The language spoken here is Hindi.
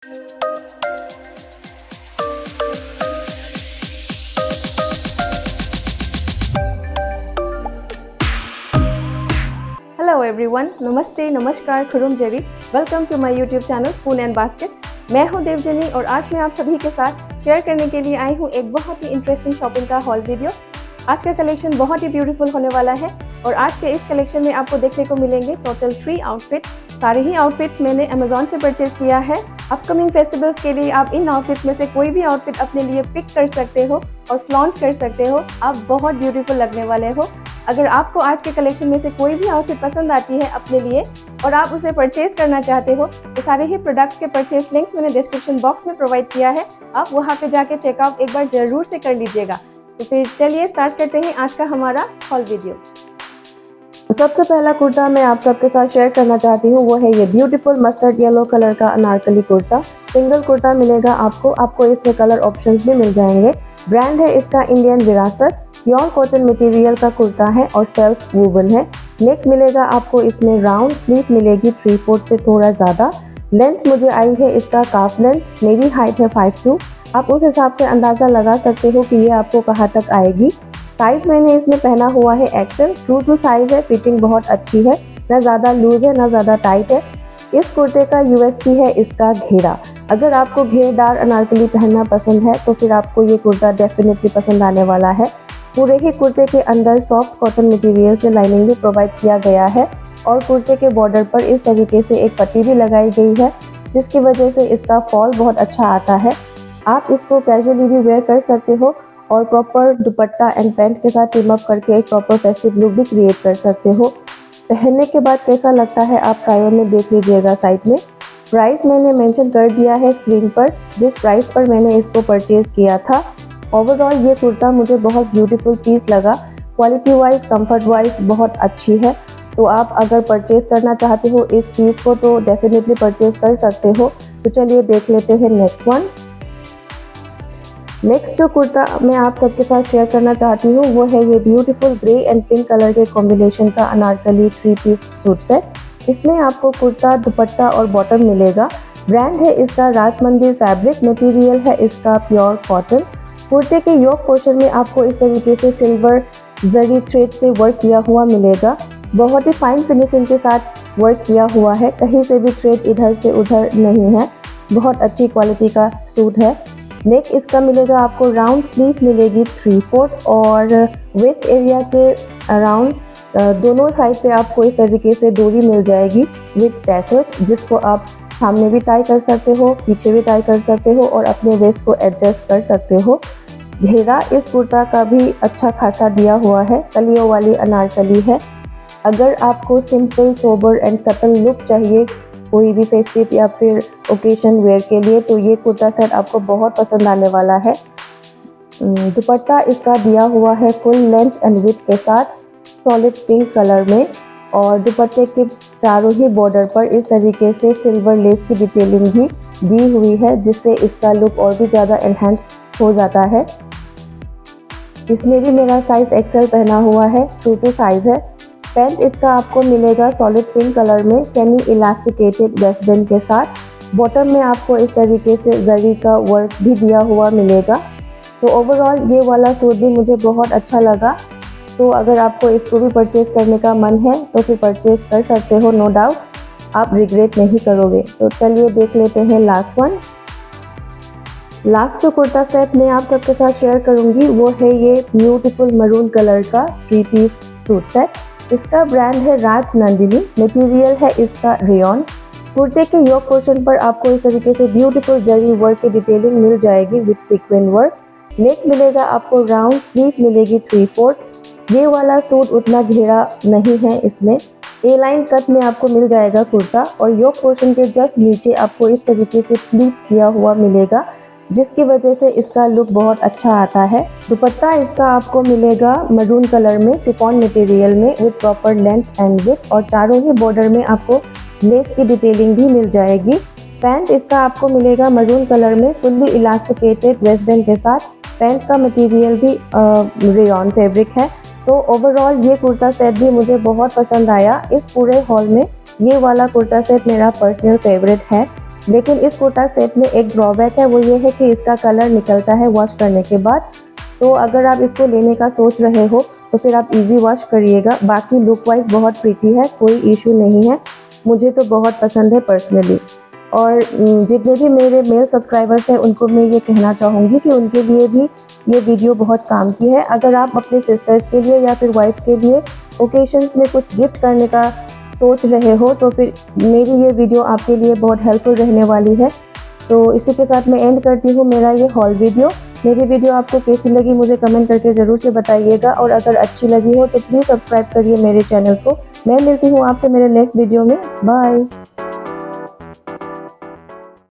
हेलो एवरीवन, नमस्ते, नमस्कार, खुरुम जेवी। Welcome to my YouTube channel spoon and basket. मैं हूं देवजनी और आज मैं आप सभी के साथ शेयर करने के लिए आई हूं एक बहुत ही इंटरेस्टिंग शॉपिंग का हॉल वीडियो। आज का कलेक्शन बहुत ही ब्यूटीफुल होने वाला है और आज के इस कलेक्शन में आपको देखने को मिलेंगे टोटल 3 आउटफिट। सारे ही आउटफिट्स मैंने अमेजॉन से परचेज किया है। अपकमिंग फेस्टिवल्स के लिए आप इन आउटफिट्स में से कोई भी आउटफिट अपने लिए पिक कर सकते हो और फ्लॉन्ट कर सकते हो। आप बहुत ब्यूटीफुल लगने वाले हो। अगर आपको आज के कलेक्शन में से कोई भी आउटफिट पसंद आती है अपने लिए और आप उसे परचेज करना चाहते हो तो सारे ही प्रोडक्ट्स के परचेज लिंक्स मैंने डिस्क्रिप्शन बॉक्स में प्रोवाइड किया है। आप वहां पे जाके चेकआउट एक बार जरूर से कर लीजिएगा। तो फिर चलिए स्टार्ट करते हैं आज का हमारा हॉल वीडियो। तो सबसे पहला कुर्ता मैं आप सबके साथ शेयर करना चाहती हूँ वो है ये ब्यूटीफुल मस्टर्ड येलो कलर का अनारकली कुर्ता। सिंगल कुर्ता मिलेगा आपको इसमें कलर ऑप्शंस भी मिल जाएंगे। ब्रांड है इसका इंडियन विरासत। प्योर कॉटन मटेरियल का कुर्ता है और सेल्फ वूवन है। नेक मिलेगा आपको इसमें राउंड, स्लीव मिलेगी 3/4 से थोड़ा ज़्यादा। लेंथ मुझे आई है इसका काफ लेंथ, मेरी हाइट है 5'2". आप उस हिसाब से अंदाज़ा लगा सकते हो कि ये आपको कहाँ तक आएगी। साइज़ मैंने इसमें पहना हुआ है एक्सेल, ट्रू टू साइज़ है। फिटिंग बहुत अच्छी है, ना ज़्यादा लूज है ना ज़्यादा टाइट है। इस कुर्ते का यूएसपी है इसका घेरा। अगर आपको घेरदार अनारकली पहनना पसंद है तो फिर आपको ये कुर्ता डेफिनेटली पसंद आने वाला है। पूरे ही कुर्ते के अंदर सॉफ्ट कॉटन मटेरियल से लाइनिंग भी प्रोवाइड किया गया है और कुर्ते के बॉर्डर पर इस तरीके से एक पट्टी भी लगाई गई है जिसकी वजह से इसका फॉल बहुत अच्छा आता है। आप इसको कैजुअली भी वेयर कर सकते हो और प्रॉपर दुपट्टा एंड पैंट के साथ टीम अप करके एक प्रॉपर फेस्टिव लुक भी क्रिएट कर सकते हो। पहनने के बाद कैसा लगता है आप ट्राई ऑन में देख लीजिएगा साइड में। प्राइस मैंने मेंशन कर दिया है स्क्रीन पर, जिस प्राइस पर मैंने इसको परचेज किया था। ओवरऑल ये कुर्ता मुझे बहुत ब्यूटीफुल पीस लगा। क्वालिटी वाइज, कंफर्ट वाइज बहुत अच्छी है। तो आप अगर परचेज करना चाहते हो इस पीस को तो डेफिनेटली परचेज कर सकते हो। तो चलिए देख लेते हैं नेक्स्ट वन। नेक्स्ट जो कुर्ता मैं आप सबके साथ शेयर करना चाहती हूँ वो है ये beautiful grey and pink colour के कॉम्बिनेशन का अनारकली 3 पीस सूट सेट। इसमें आपको कुर्ता, दुपट्टा और बॉटम मिलेगा। ब्रांड है इसका राजमंदिर फैब्रिक। मटेरियल है इसका प्योर कॉटन। कुर्ते के योक पोर्शन में आपको इस तरीके से सिल्वर जरी थ्रेड से वर्क किया हुआ मिलेगा। बहुत ही फाइन फिनिशिंग के साथ वर्क किया हुआ है, कहीं से भी थ्रेड इधर से उधर नहीं है। बहुत अच्छी क्वालिटी का सूट है। नेक इसका मिलेगा आपको राउंड, स्लीव मिलेगी 3/4 और वेस्ट एरिया के अराउंड दोनों साइड पे आपको इस तरीके से डोरी मिल जाएगी विथ टैसल्स, जिसको आप सामने भी टाई कर सकते हो, पीछे भी टाई कर सकते हो और अपने वेस्ट को एडजस्ट कर सकते हो। घेरा इस कुर्ता का भी अच्छा खासा दिया हुआ है। कलियों वाली अनारकली है। अगर आपको simple, sober and subtle look चाहिए कोई भी फेस्टिव या फिर ओकेशन वेयर के लिए तो ये कुर्ता सेट आपको बहुत पसंद आने वाला है। दुपट्टा इसका दिया हुआ है फुल लेंथ एंड विड्थ के साथ सॉलिड पिंक कलर में और दुपट्टे के चारों ही बॉर्डर पर इस तरीके से सिल्वर लेस की डिटेलिंग भी दी हुई है जिससे इसका लुक और भी ज़्यादा एनहेंस हो जाता है। इसमें भी मेरा साइज़ एक्सेल पहना हुआ है, ट्रू टू साइज़ है। पैंट इसका आपको मिलेगा सॉलिड पिंक कलर में सेमी इलास्टिकेटेड वेस्ट बैंड के साथ। बॉटम में आपको इस तरीके से जरी का वर्क भी दिया हुआ मिलेगा। तो ओवरऑल ये वाला सूट भी मुझे बहुत अच्छा लगा। तो अगर आपको इसको भी परचेज करने का मन है तो फिर परचेज कर सकते हो, नो डाउट, आप रिग्रेट नहीं करोगे। तो चलिए देख लेते हैं लास्ट वन। लास्ट जो कुर्ता सेट मैं आप सबके साथ शेयर करूंगी वो है ये ब्यूटीफुल मरून कलर का 3 पीस सूट सेट। इसका ब्रांड है राजनंदिनी। मटेरियल है इसका रेयॉन। कुर्ते के योक पोर्शन पर आपको इस तरीके से ब्यूटीफुल जरी वर्क की डिटेलिंग मिल जाएगी विद सीक्वेंस वर्क। नेक मिलेगा आपको राउंड, स्लीव मिलेगी 3/4। ये वाला सूट उतना घेरा नहीं है, इसमें ए लाइन कट में आपको मिल जाएगा कुर्ता और योक पोर्शन के जस्ट नीचे आपको इस तरीके से प्लीट्स किया हुआ मिलेगा जिसकी वजह से इसका लुक बहुत अच्छा आता है। दुपट्टा इसका आपको मिलेगा मरून कलर में शिफॉन मटेरियल में with proper length and width और चारों ही बॉर्डर में आपको लेस की डिटेलिंग भी मिल जाएगी। पैंट इसका आपको मिलेगा मरून कलर में फुल्ली इलास्टिकेटेड वेस्ट बैंड के साथ। पैंट का मटेरियल भी रेयॉन फैब्रिक है। तो ओवरऑल ये कुर्ता सेट भी मुझे बहुत पसंद आया। इस पूरे हॉल में ये वाला कुर्ता सेट मेरा पर्सनल फेवरेट है। लेकिन इस कुर्ता सेट में एक ड्रॉबैक है, वो ये है कि इसका कलर निकलता है वॉश करने के बाद। तो अगर आप इसको लेने का सोच रहे हो तो फिर आप इजी वॉश करिएगा। बाकी लुक वाइज बहुत प्रीटी है, कोई इशू नहीं है, मुझे तो बहुत पसंद है पर्सनली। और जितने भी मेरे मेल सब्सक्राइबर्स हैं उनको मैं ये कहना चाहूँगी कि उनके लिए भी ये वीडियो बहुत काम की है। अगर आप अपने सिस्टर्स के लिए या फिर वाइफ के लिए ओकेशंस में कुछ गिफ्ट करने का सोच रहे हो तो फिर मेरी ये वीडियो आपके लिए बहुत हेल्पफुल रहने वाली है। तो इसी के साथ मैं एंड करती हूँ मेरा ये हॉल वीडियो। मेरी वीडियो आपको कैसी लगी मुझे कमेंट करके ज़रूर से बताइएगा, और अगर अच्छी लगी हो तो प्लीज़ सब्सक्राइब करिए मेरे चैनल को। मैं मिलती हूँ आपसे मेरे नेक्स्ट वीडियो में। बाय।